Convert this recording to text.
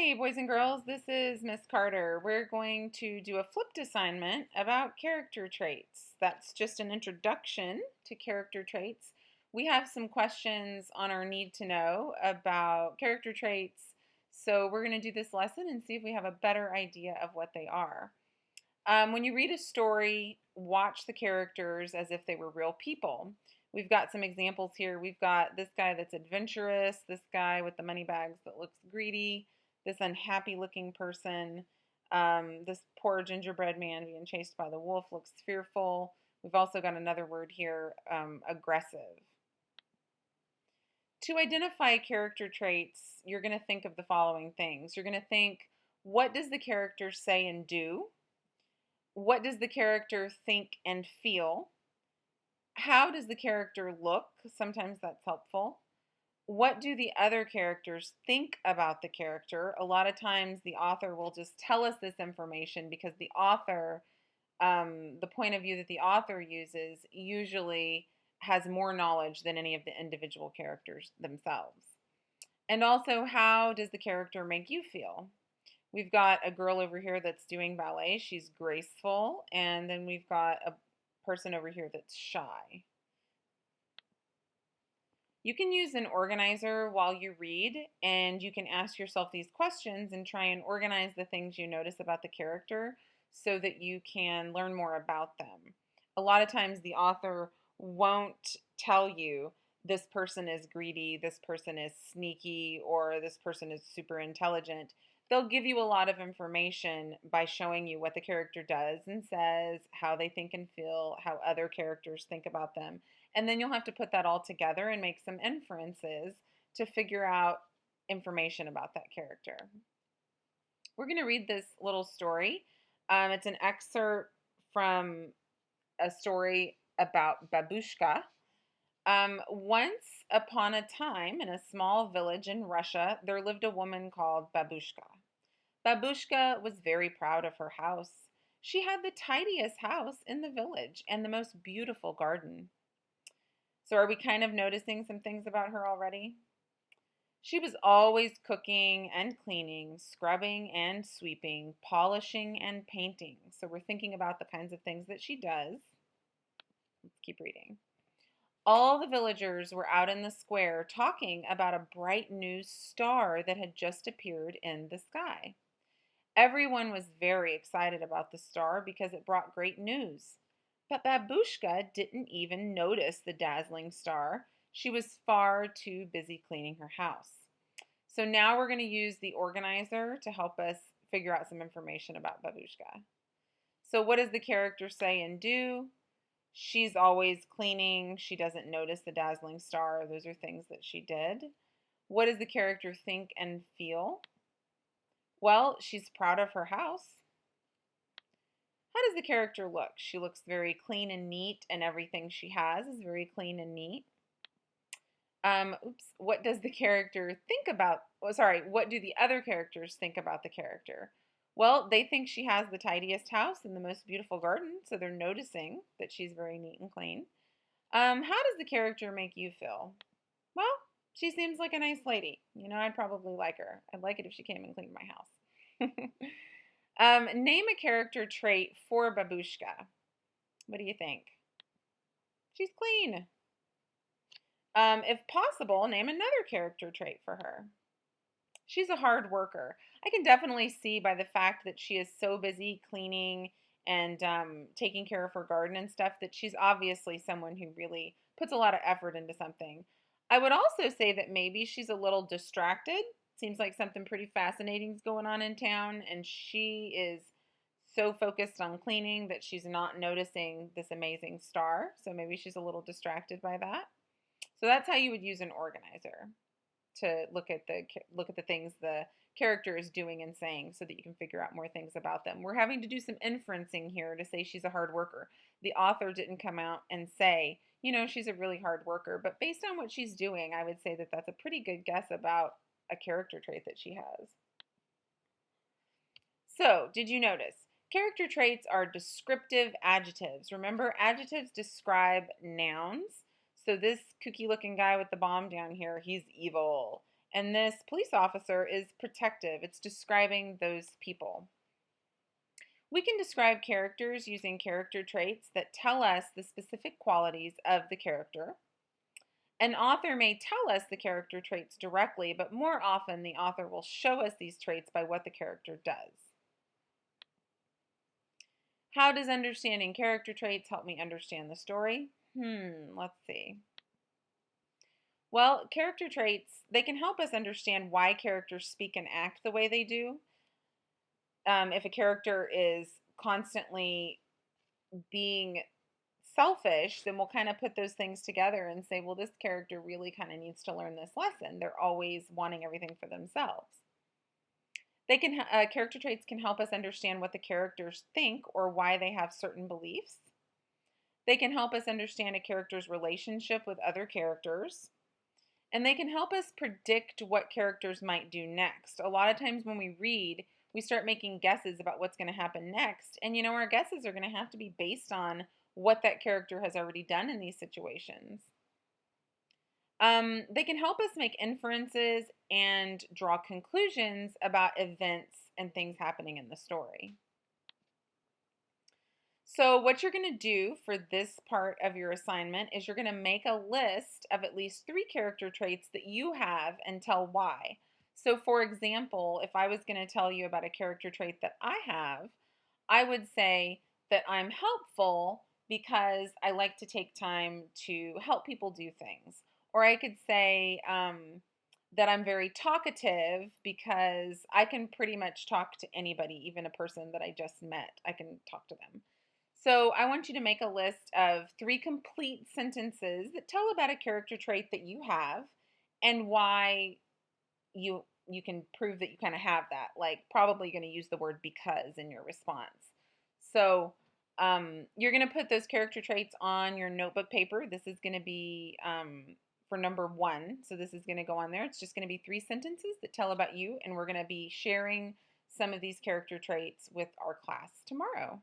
Hi, boys and girls. This is Miss Carter. We're going to do a flipped assignment about character traits. That's just an introduction to character traits. We have some questions on our need to know about character traits. So we're going to do this lesson and see if we have a better idea of what they are. When you read a story, watch the characters as if they were real people. We've got some examples here. We've got this guy that's adventurous, this guy with the money bags that looks greedy, this unhappy looking person, this poor gingerbread man being chased by the wolf looks fearful. We've also got another word here, aggressive. To identify character traits, you're going to think of the following things. You're going to think, what does the character say and do? What does the character think and feel? How does the character look? Sometimes that's helpful. What do the other characters think about the character? A lot of times the author will just tell us this information because the author, the point of view that the author uses, usually has more knowledge than any of the individual characters themselves. And also, how does the character make you feel? We've got a girl over here that's doing ballet. She's graceful. And then we've got a person over here that's shy. You can use an organizer while you read, and you can ask yourself these questions and try and organize the things you notice about the character so that you can learn more about them. A lot of times the author won't tell you this person is greedy, this person is sneaky, or this person is super intelligent. They'll give you a lot of information by showing you what the character does and says, how they think and feel, how other characters think about them. And then you'll have to put that all together and make some inferences to figure out information about that character. We're going to read this little story. It's an excerpt from a story about Baboushka. Once upon a time, in a small village in Russia, there lived a woman called Baboushka. Baboushka was very proud of her house. She had the tidiest house in the village and the most beautiful garden. So are we kind of noticing some things about her already? She was always cooking and cleaning, scrubbing and sweeping, polishing and painting. So we're thinking about the kinds of things that she does. Let's keep reading. All the villagers were out in the square talking about a bright new star that had just appeared in the sky. Everyone was very excited about the star because it brought great news. But Baboushka didn't even notice the dazzling star. She was far too busy cleaning her house. So now we're going to use the organizer to help us figure out some information about Baboushka. So what does the character say and do? She's always cleaning. She doesn't notice the dazzling star. Those are things that she did. What does the character think and feel? Well, she's proud of her house. How does the character look? She looks very clean and neat, and everything she has is very clean and neat. What does the character think about? What do the other characters think about the character? Well, they think she has the tidiest house and the most beautiful garden, so they're noticing that she's very neat and clean. How does the character make you feel? Well, she seems like a nice lady. I'd probably like her. I'd like it if she came and cleaned my house. Name a character trait for Baboushka. What do you think? She's clean. If possible, name another character trait for her. She's a hard worker. I can definitely see by the fact that she is so busy cleaning and taking care of her garden and stuff that she's obviously someone who really puts a lot of effort into something. I would also say that maybe she's a little distracted. Seems like something pretty fascinating is going on in town, and she is so focused on cleaning that she's not noticing this amazing star. So maybe she's a little distracted by that. So that's how you would use an organizer to look at the things the character is doing and saying so that you can figure out more things about them. We're having to do some inferencing here to say she's a hard worker. The author didn't come out and say, she's a really hard worker, but based on what she's doing, I would say that that's a pretty good guess about a character trait that she has. So, did you notice? Character traits are descriptive adjectives. Remember, adjectives describe nouns. So this kooky looking guy with the bomb down here, he's evil. And this police officer is protective. It's describing those people. We can describe characters using character traits that tell us the specific qualities of the character. An author may tell us the character traits directly, but more often the author will show us these traits by what the character does. How does understanding character traits help me understand the story? Let's see. Well, character traits, they can help us understand why characters speak and act the way they do. If a character is constantly being selfish, then we'll kind of put those things together and say, well, this character really kind of needs to learn this lesson. They're always wanting everything for themselves. Character traits can help us understand what the characters think or why they have certain beliefs. They can help us understand a character's relationship with other characters. And they can help us predict what characters might do next. A lot of times when we read, we start making guesses about what's going to happen next. And our guesses are going to have to be based on what that character has already done in these situations. They can help us make inferences and draw conclusions about events and things happening in the story. So what you're going to do for this part of your assignment is you're going to make a list of at least 3 character traits that you have and tell why. So for example, if I was going to tell you about a character trait that I have, I would say that I'm helpful because I like to take time to help people do things. Or I could say that I'm very talkative because I can pretty much talk to anybody, even a person that I just met. I can talk to them. So I want you to make a list of 3 complete sentences that tell about a character trait that you have and why you can prove that you kind of have that. Like probably going to use the word because in your response. So you're going to put those character traits on your notebook paper. This is going to be for number 1. So this is going to go on there. It's just going to be 3 sentences that tell about you, and we're going to be sharing some of these character traits with our class tomorrow.